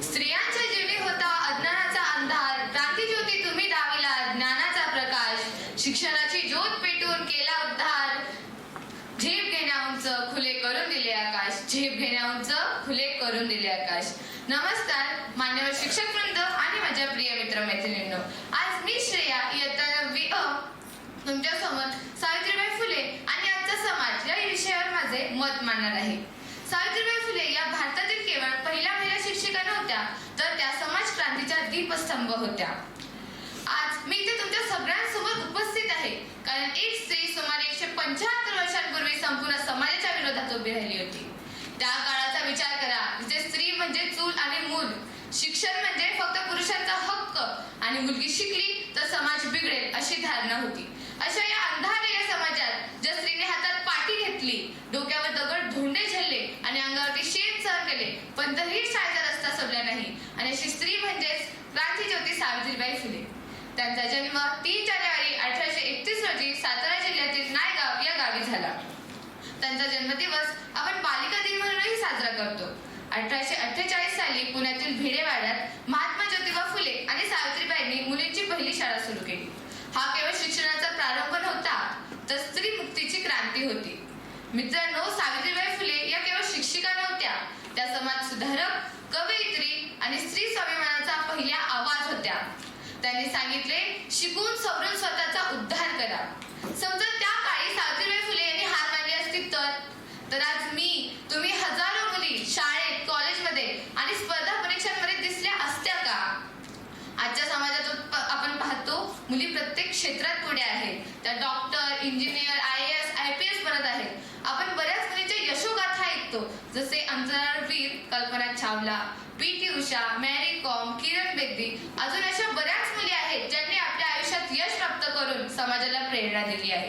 स्त्रियांच्या जीवी होता अज्ञानाचा अंधार, क्रांतिज्योती तुम्ही दाविला ज्ञानाचा प्रकाश, शिक्षणाची ज्योत पेटून केला उद्धार, झेप घेण्या उंच खुले करून दिले आकाश, झेप घेण्या उंच खुले करून दिले आकाश. नमस्कार मान्यवर शिक्षक वृंद आणि माझ्या प्रिय मित्रमैत्रिणींनो, आज मी श्रेया इयत्ता 9वी अ तुमच्या समोर सावित्रीबाई फुले आणि आजचा समाज या विषयावर माझे मत मांडणार आहे. सावित्रीबाई फुले या भारतातील केवळ पहिल्या महिला शिक्षिका नव्हत्या, तर त्या समाज क्रांतीच्या दीपस्तंभ होत्या. आज मी इथे तुमच्या सगळ्यांसमोर उपस्थित आहे कारण एक स्त्री सुमारे 175 वर्षांपूर्वी संपूर्ण समाजाच्या विरोधात उभी राहिली होती. त्या काळाचा विचार करा, जिथे स्त्री म्हणजे चूल आणि मूल, शिक्षण म्हणजे फक्त पुरुषांचा हक्क आणि मुलगी शिकली तर समाज बिघडेल अशी धारणा होती. अशा या अंधारलेल्या समाजात ज्या स्त्रीने हातात पाटी घेतली, डोक्यावर दगड धोंडे झेलले आणि अंगावरती शेत सहन केले, पण तरीही शाळेचा रस्ता सोडला नाही, आणि अशी स्त्री म्हणजेच क्रांतिज्योती सावित्रीबाई फुले. त्यांचा जन्म 3 जानेवारी 1831 रोजी सातारा जिल्ह्यातील नायगाव या गावी झाला. त्यांचा जन्मदिवस आपण बालिका दिन म्हणूनही साजरा करतो. 1848 साली पुण्यातील भिडेवाड्यात महात्मा ज्योतिबा फुले आणि सावित्रीबाईंनी मुलींची पहिली शाळा सुरू केली. हा केवळ शिक्षणाचा प्रारंभ नव्हता, तर स्त्री मुक्तीची क्रांती होती. मित्रांनो, सावित्रीबाई फुले या केवळ शिक्षिका नव्हत्या, त्या समाज सुधारक, कवयित्री आणि स्त्री स्वाभिमानाचा पहिला आवाज होत्या. त्यांनी सांगितले, शिकून सवरून स्वतःचा उद्धार करा. समजा त्या काळी सावित्रीबाई फुले यांनी हार मानली असती तर आज मी, तुम्ही हजारो मुली शाळेत, कॉलेजमध्ये आणि स्पर्धा परीक्षांमध्ये दिसल्या असत्या का? आजच्या समाजात आपण पाहतो, मुली प्रत्येक क्षेत्रात पुढे आहेत. त्या डॉक्टर, इंजिनियर, IAS, IPS बनत आहेत. आपण बऱ्याच मुलींच्या यशोगाथा ऐकतो, जसे अंतराळवीर कल्पना चावला, PT उषा, मॅरी कॉम, किरण बेदी, अजून अशा बऱ्याच मुली आहेत ज्यांनी आपल्या आयुष्यात यश प्राप्त करून समाजाला प्रेरणा दिली आहे.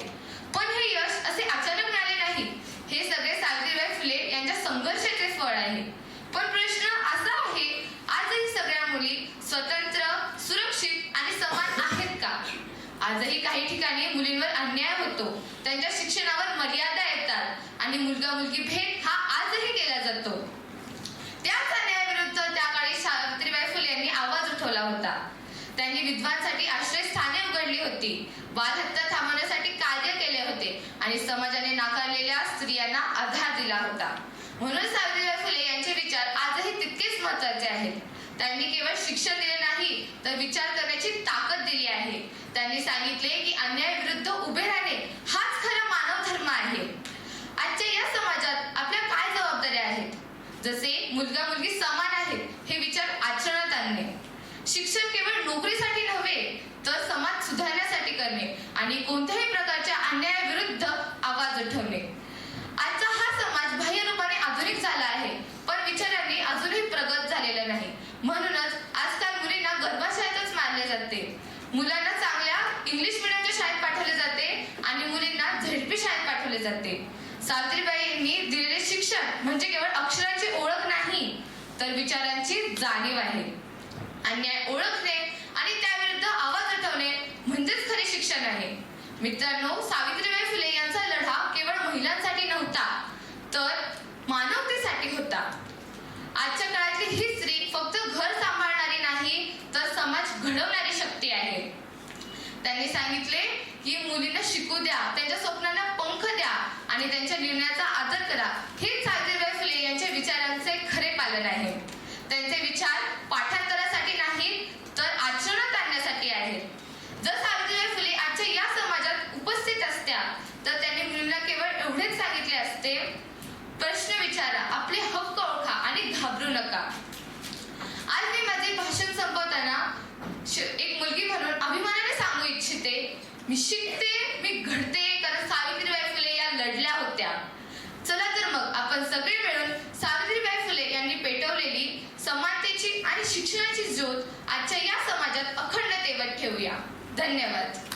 पण हे यश असे अचानक मिळाले नाही. हे सगळे सावित्रीबाई फुले यांच्या संघर्षाचे फळ आहे. पण प्रश्न असा आहे, आजही सगळ्या मुली स्वतंत्र, सुरक्षित आणि समान आहेत का? आजही काही ठिकाणी मुलींवर अन्याय होतो, त्यांच्या शिक्षणावर मर्यादा येतात आणि मुलगा मुलगी भेद हा आजही केला जातो. त्याच अन्यायाविरुद्ध त्या काळी सावित्रीबाई फुले यांनी आवाज उठवला होता. त्यांनी विधवांसाठी आश्रयस्थाने उघडली होती, बालहत्या थांबवण्यासाठी कार्य केले होते आणि समाजाने नाकारलेल्या स्त्रियांना आधार दिला होता. म्हणून सावित्रीबाई फुले यांचे विचार आजही तितकेच महत्त्वाचे आहेत. त्यांनी केवळ शिक्षण दिले नाही, तर विचार करण्याची ताकद दिली आहे. त्यांनी सांगितले की अन्यायाविरुद्ध उभे राहणे हाच खरा मानव धर्म आहे. आजच्या या समाजात आपल्या काय जबाबदाऱ्या आहेत? जसे मुलगा मुलगी समान आहेत हे विचार आचरणात आणणे, शिक्षण केवळ नोकरीसाठी नव्हे तर समाज सुधारण्यासाठी करणे आणि कोणत्याही प्रकारच्या अन्यायाविरुद्ध आवाज उठवणे. आजचा हा समाज बाह्य रूपाने आधुनिक झाला आहे, पण विचारांनी अजूनही प्रगत झालेला नाही. म्हणूनच आजकाल मुलींना गर्भाशयातच मारले जाते, मुलांना चांगल्या इंग्लिश मीडियमच्या शाळेत पाठवले जाते आणि मुलींना झेडपी शाळेत पाठवले जाते. सावित्रीबाईंनी दिलेले शिक्षण म्हणजे केवळ अक्षरांची ओळख नाही, तर विचारांची जाणीव आहे. अन्याय ओळखणे आणि त्याविरुद्ध आवाज उठवणे म्हणजेच खरे शिक्षण आहे. मित्रांनो, सावित्रीबाई फुले यांचा लढा केवळ महिलांसाठी नव्हता, तर मानवतेसाठी होता. आजच्या काळातली ही स्त्री फक्त घर सांभाळणारी नाही, तर समाज घडवणारी शक्ती आहे. त्यांनी सांगितले की मुलींना शिकू द्या, त्यांच्या स्वप्नांना पंख द्या आणि त्यांच्या निर्णयाचा आदर करा. हेच सावित्रीबाई फुले यांच्या विचारांचे खरे पालन आहे. त्यांचे विचार पाठांतरासाठी नाहीत, तर आचरणात आणण्यासाठी आहेत. जर सावित्रीबाई फुले आजच्या या समाजात उपस्थित असत्या तर त्यांनी मुलींना केवळ एवढेच सांगितले असते, प्रश्न विचारा, आपले हक्क ओळखा आणि घाबरू नका. आज मी माझे भाषण संपवताना एक मुलगी म्हणून अभिमानाने सांगू इच्छिते, मी शिकते, मी घडते, कारण सावित्रीबाई फुले या लढल्या होत्या. चला तर मग आपण सगळे मिळून सावित्रीबाई फुले यांनी पेटवलेली समानतेची आणि शिक्षणाची ज्योत आजच्या या समाजात अखंड तेवत ठेवूया. धन्यवाद.